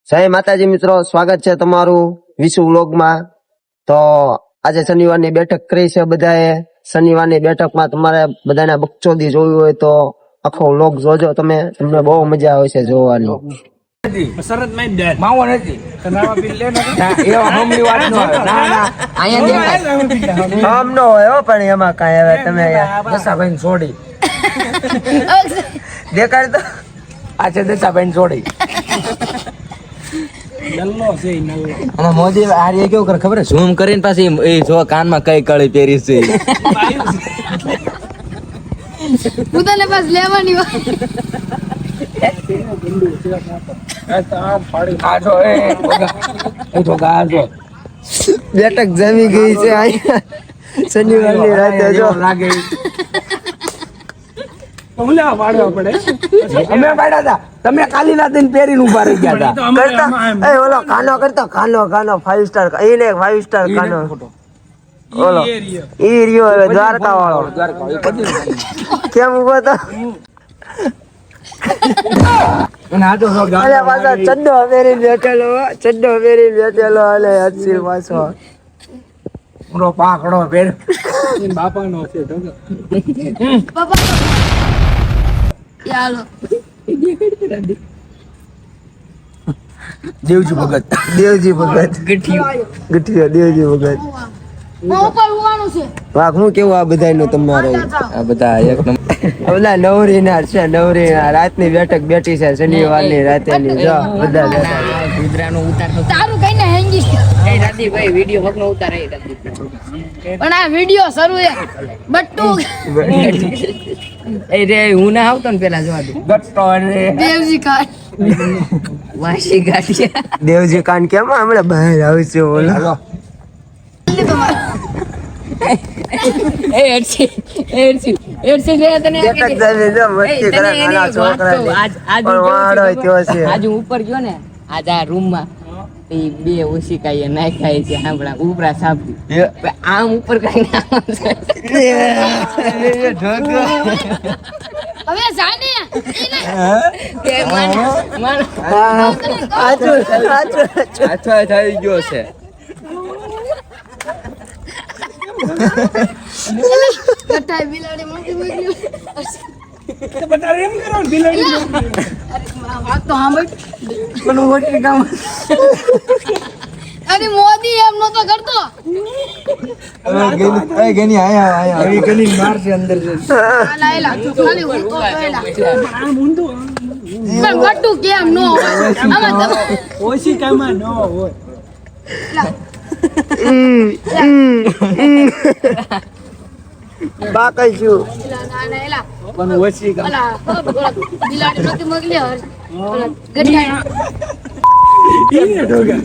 જય માતાજી મિત્રો, સ્વાગત છે તમારું વિશુ વ્લોગમાં। તો આજે શનિવારની બેઠક કરી છે બધાએ। શનિવારની બેઠકમાં તમારે બધાને બકચોદી જોવી હોય તો આખો વ્લોગ જોજો તમે, તમને બહુ મજા આવશે જોવાની। શરત માં જ માવો નથી નાવા પી લે એવા હમલી વાત ન હોય ના અહીંયા દેખાય આમ ન હોય હો, પણ એમાં કાંઈ હવે તમે દશાભાઈ છોડી દેખાડ તો આ છે દશાભાઈ છોડી નલ્લો છે નલ્લો અને મોદી આર્ય કેવું કરે ખબર ઝૂમ કરીને પાછી એ જો કાનમાં કઈ કળી પહેરી છે પોતાને પાસ લેવાની વાત આજો એ તો ગાજો બેઠક જમી ગઈ છે અહીંયા શનિવારની રાતે જો લાગે કમલા વાળવા પડે અમે પાડ્યા હતા તમે કાલી ના દિન પહેરીને ઉભા રહી ગયા હતા કરતા એ ઓલો કાનો કરતા કાનો 5 સ્ટાર એને 5 સ્ટાર કાનો ઓલો ઈ રહ્યો હવે દ્વારકા વાળો કેમ ઉભો તો અને આ તો જો અલે પાછો ચડ્ડો પહેરી બેઠેલો અલે હર્ષિલ પાછો પૂરો પાકડો પહેર બાપા નો છે પપ્પા યાલો દેવજી ભગત ગઠિયો દેવજી ભગત હું ઉપર હોવાનું છે વાહ હું કેવું આ બધાયનું તમારે આ બધા એક નંબર ઓલા નવરીના છે નવરીના રાતની બેઠક બેઠી છે શનિવારની રાતેની જો બધા બેઠા છે. કુતરાનો ઉતાર તારું કઈને હેંગી એ દાદીભાઈ વિડિયો વગનો ઉતાર એ દાદી પણ આ વિડિયો શરૂ છે બટ્ટુ એ રે હું ના આવતો ને પેલા જોવા દે ગટ્ટો રે દેવજી કાર વાસી ગાડિયા દેવજી કાન કેમ હમણાં બહાર આવશે ઓલો એ એડસી રે તને બેઠક જાવી જો મસ્તી કરે નાના છોકરાની પણ વાળો ત્યો છે આજ હું ઉપર ગયો ને આજ આ રૂમ માં એ બે ઓશિકાએ નાખાય છે હાંભળા ઉપરા સાપી આમ ઉપર કઈ હવે જાને કે માન આછો થઈ ગયો છે કટાઈ બિલાડી મોટી મોટી બતા એમ કરો બિલાડી અરે વાત તો સાંભળ પણ ઓછી કામ અરે મોદી એમ નતો કરતો ગની આયા ગની માર છે અંદર છે લાયલા ખાલી હું તો પેલા આ મુંડો પણ બટ્ટુ કેમ નો હોય આમાં તમે ઓછી કામાં ન હોય બાકઈ છું એલા પણ ઓછી કામ ઓલા બિલાડી નતી મોકલી હર ઓલા ગઠાઈ ઈ ડોગા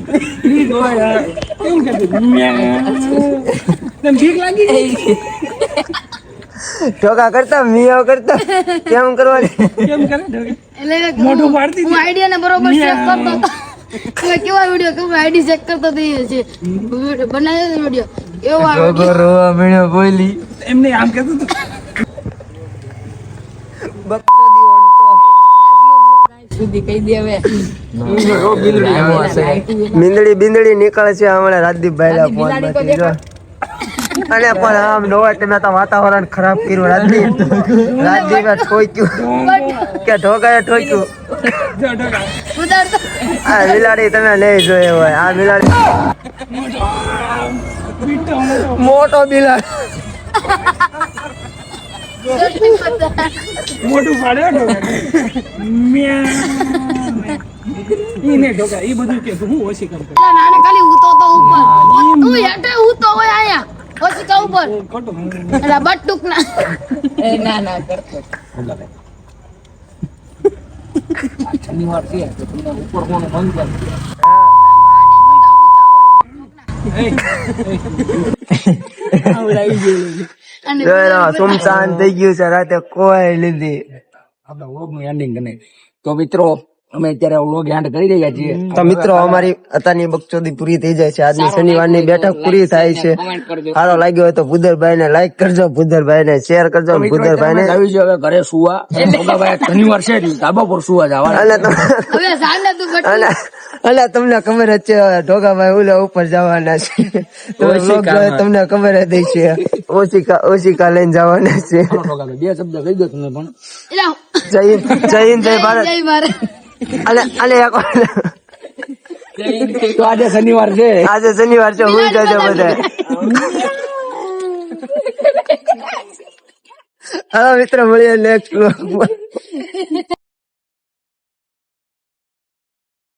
ઈ ડોગા કેમ કે તમ ભીખ લાગી ઢોકા કરતા મિયાવ કરતા કેમ કરવાની કેમ કરે ડોગા એટલે મોઢું પાડતી હું આઈડિયા ને બરોબર ચેક કરતો હતો કે કેવા વિડિયો કે આઈડી ચેક કરતો તો એ છે બનાવ્યો વિડિયો એવો ઢોકો રોવા મીણ્યો બોલી એમને આમ કહેતો તો સુધી કહી દે હવે બિંદડી નીકળે છે હમણાં રાજદીપભાઈ ના ફોન માંથી જો અને પણ આમ નવા તમે તો વાતાવરણ ખરાબ કર્યું રાજદીપે ઠોક્યું કે ઢોકાએ ઠોક્યું જો ડોગા ઉતારતો આ બિલાડી તમે લઈ જોઈએ હોય આ બિલાડી પીટો મોટો બિલાડી મોટું પાડ્યો ડોગા ઈ ને ડોગા ઈ બધું કે હું ઓછી કામ કરું નાને ખાલી ઉતો તો ઉપર તું હેઠે ઉતો હોય આયા ઓછી કા ઉપર ખોટું એલા બટ્ટુક ના એ ના ના કરતો શનિવાર છે તો તમને ઉપર કોણ બંધ કર અને સુમસાન થઈ ગયું છે રાતે કોઈ લીધી આપણા વ્લોગનું એન્ડિંગ કરે તો મિત્રો અમે અત્યારે વ્લોગ એન્ડ કરી રહ્યા છીએ. તો મિત્રો અમારી અત્યારની બકચોદી પૂરી થઈ જાય છે. આજની શનિવારની બેઠક પૂરી થાય છે. કમેન્ટ કરજો. સારો લાગ્યો હોય તો ભૂદરભાઈ ને લાઈક કરજો, ભૂદરભાઈ ને શેર કરજો, ભૂદરભાઈ ને આવી છે હવે ઘરે સુવા. ભાઈ શનિવાર છે ધાબા પર સુવા જવા. અને તમે હવે સાંજે તું બટ અને તમને ખબર જ છે ઢોકાભાઈ ઓલા ઉપર જવાના છે. તમે vlog જોયો તમને ખબર જ છે ઓશિકા લઈને જવાના છે. બે શબ્દ કહી દો તમે પણ. જય હિન્દ, જય હિન્દ, જય ભારત. જય મારે અને એક તો આજે શનિવાર છે. આજે શનિવાર છે, હુઈ જજો બધા. હવે મિત્રો મળીએ નેક્સ્ટ